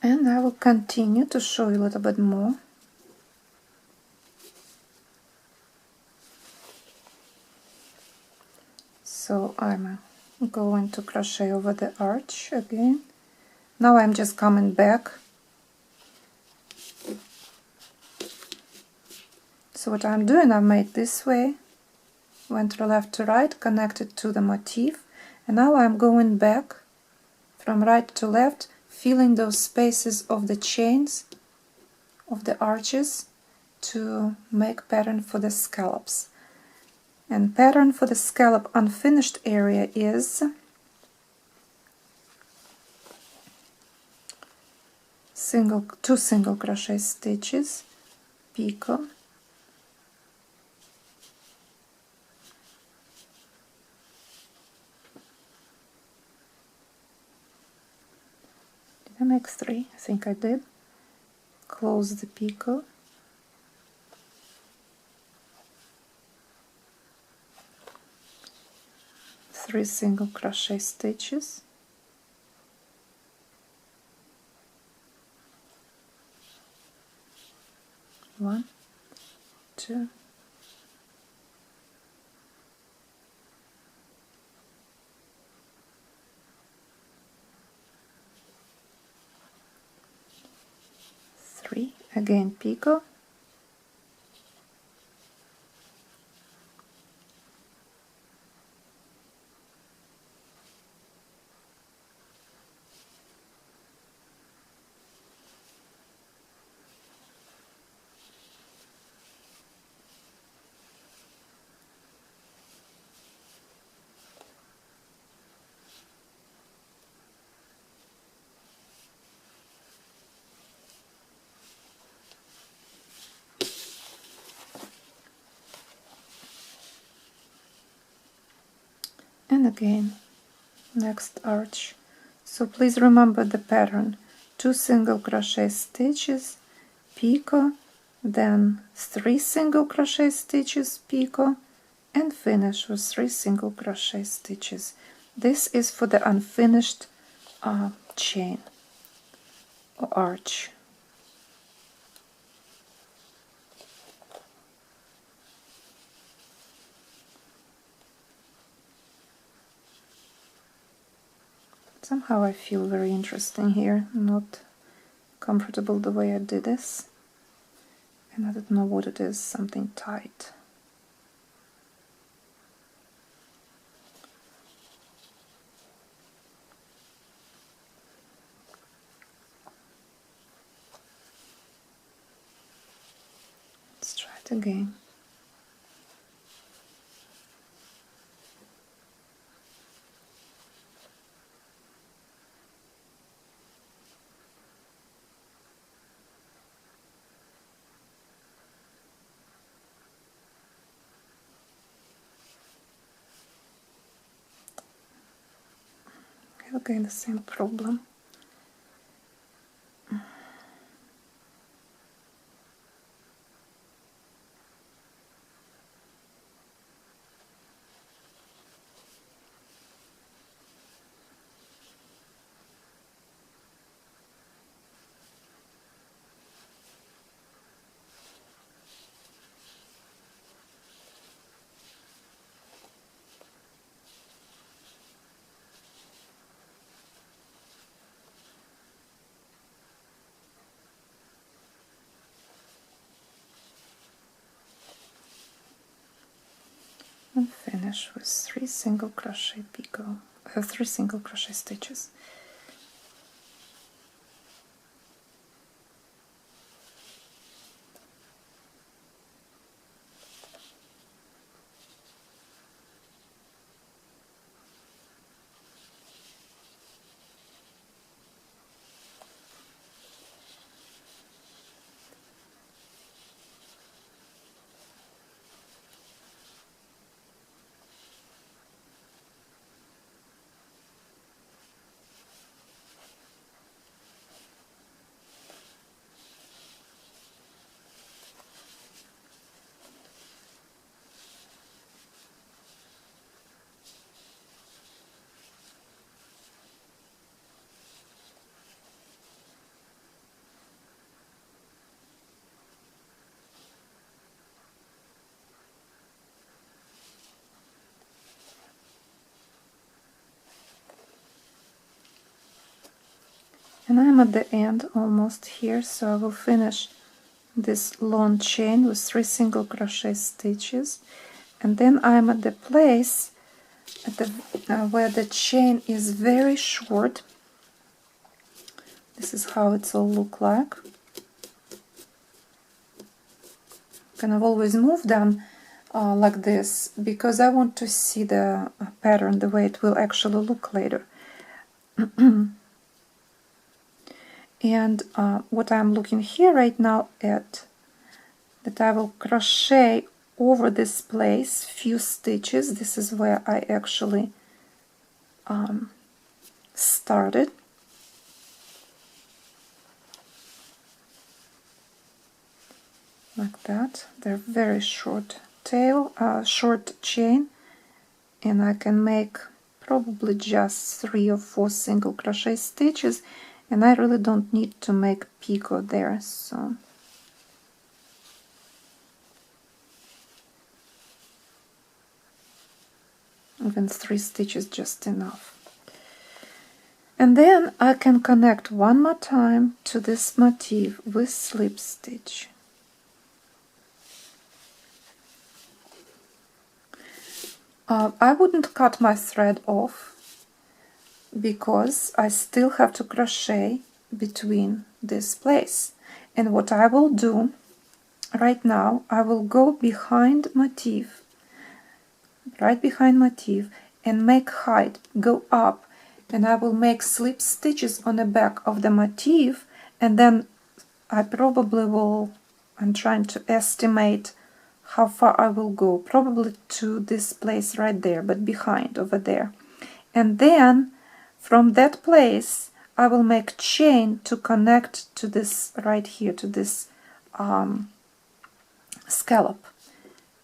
And I will continue to show you a little bit more. So I'm going to crochet over the arch again. Now I'm just coming back. So what I'm doing, I've made this way, went from left to right, connected to the motif, and now I'm going back from right to left, filling those spaces of the chains of the arches to make pattern for the scallops. And pattern for the scallop unfinished area is two single crochet stitches, picot, did I make 3? I think I did. Close the picot, three single crochet stitches, one, two, three, again picot, and again next arch. So please remember the pattern: two single crochet stitches, picot, then three single crochet stitches, picot, and finish with three single crochet stitches. This is for the unfinished chain or arch. Somehow I feel very interesting here, not comfortable the way I did this, and I don't know what it is, something tight. Let's try it again. Again, the same problem. And finish with three single crochet three single crochet stitches. And I'm at the end almost here, so I will finish this long chain with 3 single crochet stitches, and then I'm at the place at the where the chain is very short. This is how it's all look like. Kind of always move them like this because I want to see the pattern the way it will actually look later. And what I'm looking here right now at, that I will crochet over this place few stitches. This is where I actually started. Like that. They're very short tail, short chain, and I can make probably just 3 or 4 single crochet stitches, and I really don't need to make picot there, so even 3 stitches just enough. And then I can connect one more time to this motif with slip stitch. I wouldn't cut my thread off because I still have to crochet between this place. And what I will do right now, I will go behind motif, right behind motif, and make height, go up, and I will make slip stitches on the back of the motif, and then I probably will, I'm trying to estimate how far I will go, probably to this place right there, but behind over there. And then from that place I will make chain to connect to this right here, to this scallop,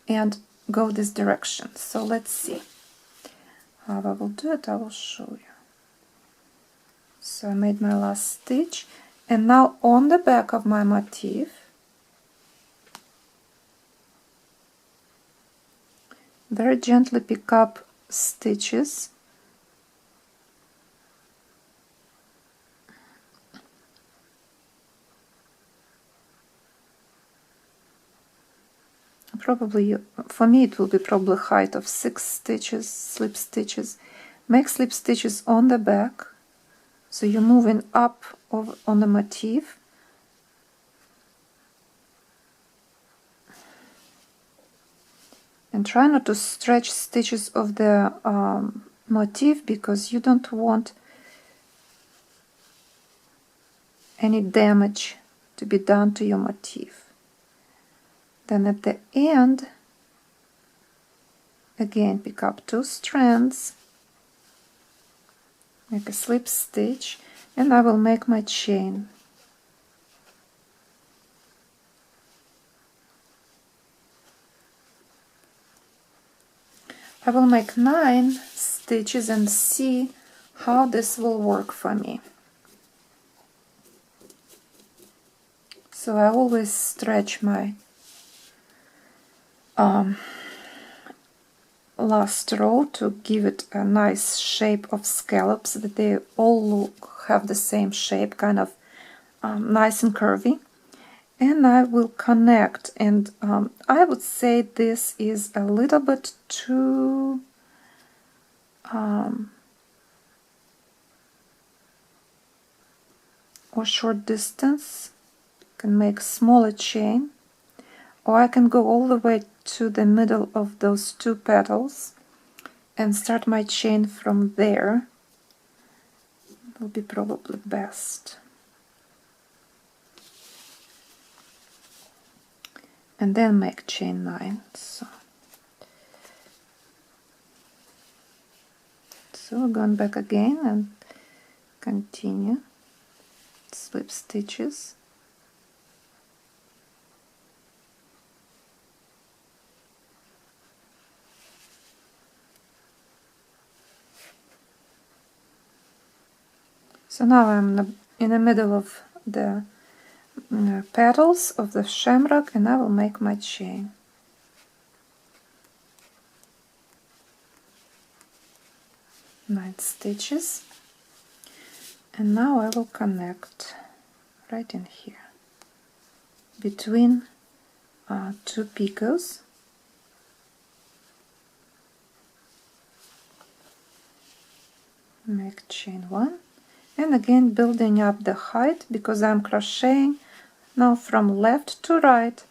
and go this direction. So let's see how I will do it. I will show you. So I made my last stitch, and now on the back of my motif very gently pick up stitches probably, for me it will be probably height of 6 stitches, slip stitches. Make slip stitches on the back, so you're moving up on the motif. And try not to stretch stitches of the motif because you don't want any damage to be done to your motif. Then at the end, again pick up 2 strands, make a slip stitch, and I will make my chain. I will make 9 stitches and see how this will work for me. So I always stretch my last row to give it a nice shape of scallops, that they all have the same shape, kind of nice and curvy. And I will connect, and I would say this is a little bit too or short distance. Can make smaller chain, or I can go all the way to the middle of those 2 petals and start my chain from there. It will be probably best. And then make chain 9. So we're going back again and continue slip stitches. So now I'm in the middle of the petals of the shamrock, and I will make my chain. Nine stitches. And now I will connect right in here between two picots. Make chain 1, and again building up the height because I'm crocheting now from left to right,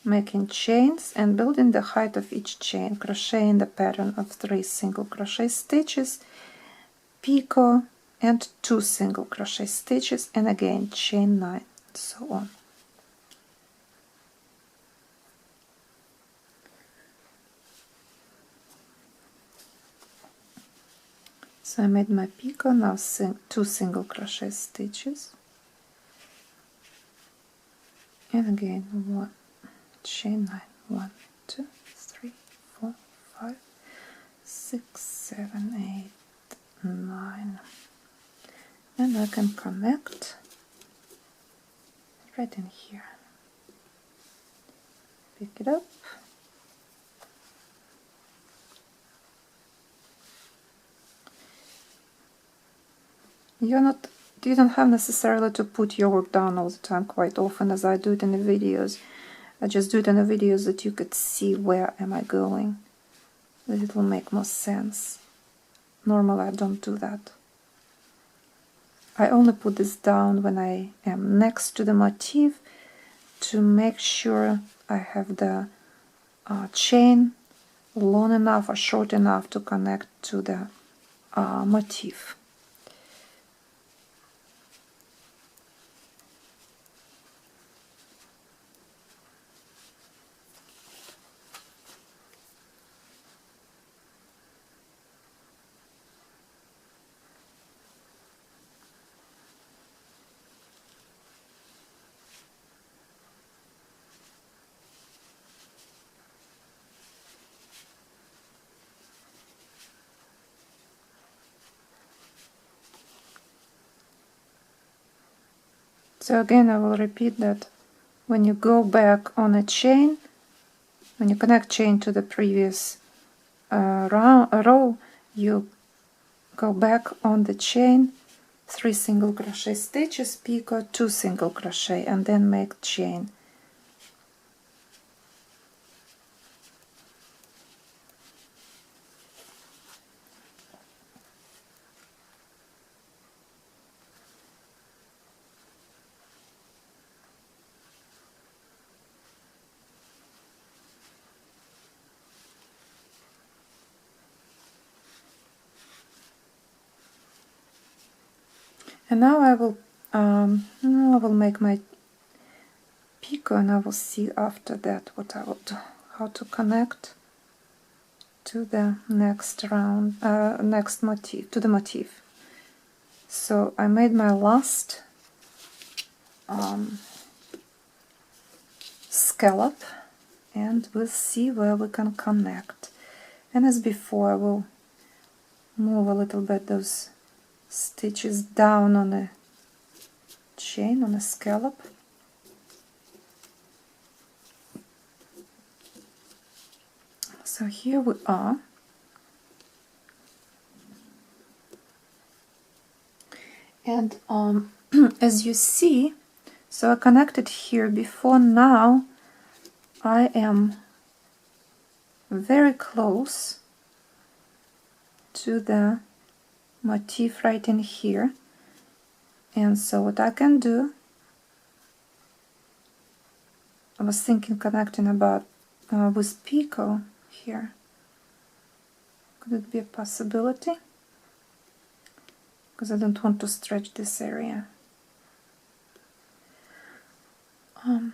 making chains and building the height of each chain, crocheting the pattern of 3 single crochet stitches, picot, and 2 single crochet stitches, and again chain 9, and so on. So I made my picot, now 2 single crochet stitches, and again 1, chain 9, 1, 2, 3, 4, 5, 6, 7, 8, 9, and I can connect right in here. Pick it up, you don't have necessarily to put your work down all the time quite often as I do it in the videos. I just do it in the videos that you could see where am I going, that it will make more sense. Normally I don't do that. I only put this down when I am next to the motif to make sure I have the chain long enough or short enough to connect to the motif. So again, I will repeat that when you go back on a chain, when you connect chain to the previous row, you go back on the chain, 3 single crochet stitches, picot, 2 single crochet, and then make chain. And now I will make my picot, and I will see after that what I will do, how to connect to the next round, next motif, to the motif. So I made my last scallop, and we'll see where we can connect. And as before, I will move a little bit those stitches down on a chain, on a scallop. So here we are. And as you see, so I connected here before. Now I am very close to the motif right in here, and so what I can do, I was thinking connecting about with picot here. Could it be a possibility? Because I don't want to stretch this area. I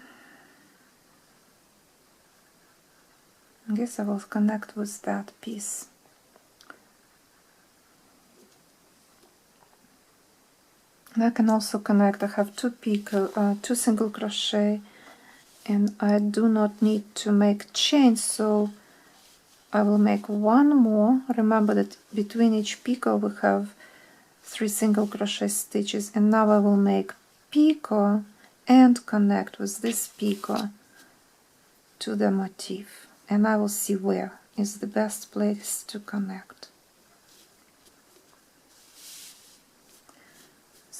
guess I will connect with that piece. And I can also connect. I have 2 picot, 2 single crochet, and I do not need to make chains, so I will make 1 more. Remember that between each picot we have 3 single crochet stitches, and now I will make picot and connect with this picot to the motif, and I will see where is the best place to connect.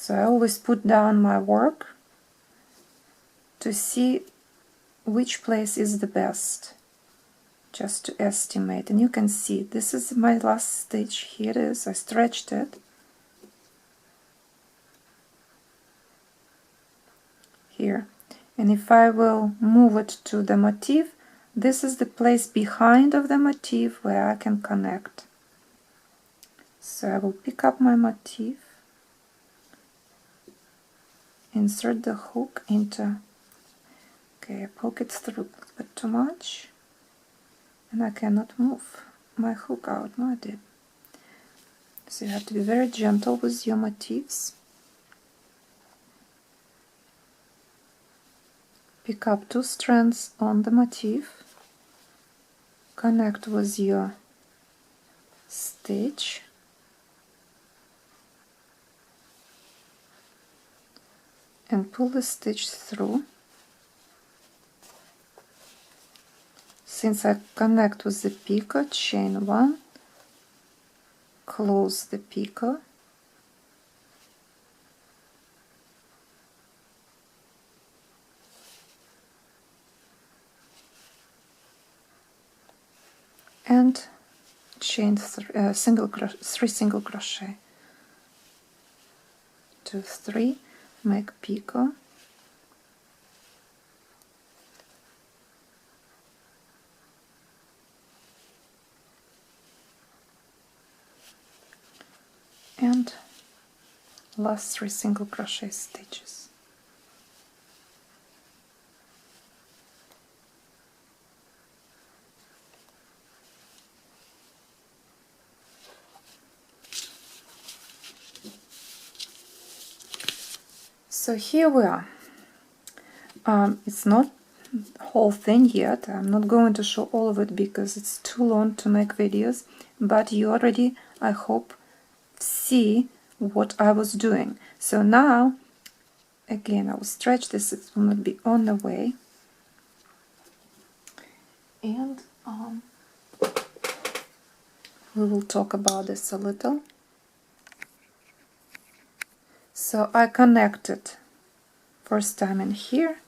So I always put down my work to see which place is the best, just to estimate. And you can see this is my last stitch. Here it is. I stretched it. Here. And if I will move it to the motif, this is the place behind of the motif where I can connect. So I will pick up my motif, insert the hook into, okay, I poke it through a little bit too much, and I cannot move my hook out. No, I did. So you have to be very gentle with your motifs. Pick up 2 strands on the motif, connect with your stitch, and pull the stitch through. Since I connect with the picot, chain 1, close the picot, and chain 3 single crochet. 2, 3, make picot, and last 3 single crochet stitches. So here we are. It's not the whole thing yet. I'm not going to show all of it because it's too long to make videos, but you already, I hope, see what I was doing. So now, again, I will stretch this, it will not be on the way. And we will talk about this a little. So I connected first time in here,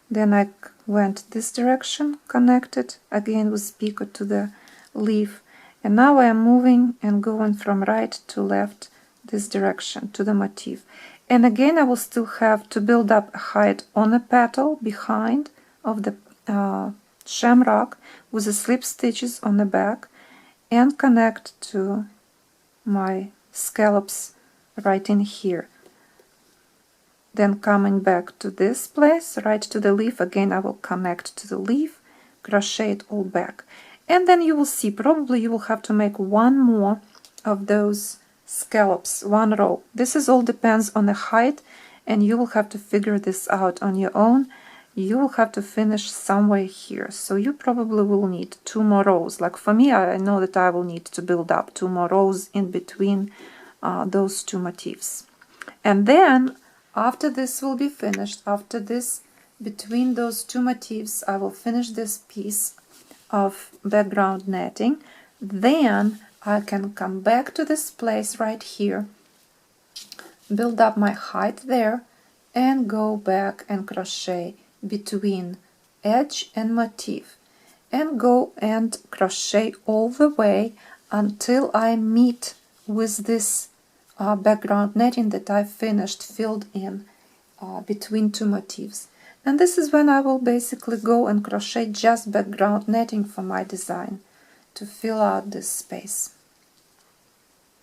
then I went this direction, connected again with picot to the leaf, and now I am moving and going from right to left this direction to the motif. And again I will still have to build up a height on the petal behind of the shamrock with the slip stitches on the back, and connect to my scallops right in here. Then coming back to this place, right to the leaf, again I will connect to the leaf, crochet it all back. And then you will see, probably you will have to make one more of those scallops, 1 row. This is all depends on the height, and you will have to figure this out on your own. You will have to finish somewhere here, so you probably will need 2 more rows. Like for me, I know that I will need to build up 2 more rows in between those 2 motifs. And then after this will be finished, after this, between those 2 motifs, I will finish this piece of background netting. Then I can come back to this place right here, build up my height there, and go back and crochet between edge and motif, and go and crochet all the way until I meet with this background netting that I finished filled in between 2 motifs. And this is when I will basically go and crochet just background netting for my design to fill out this space.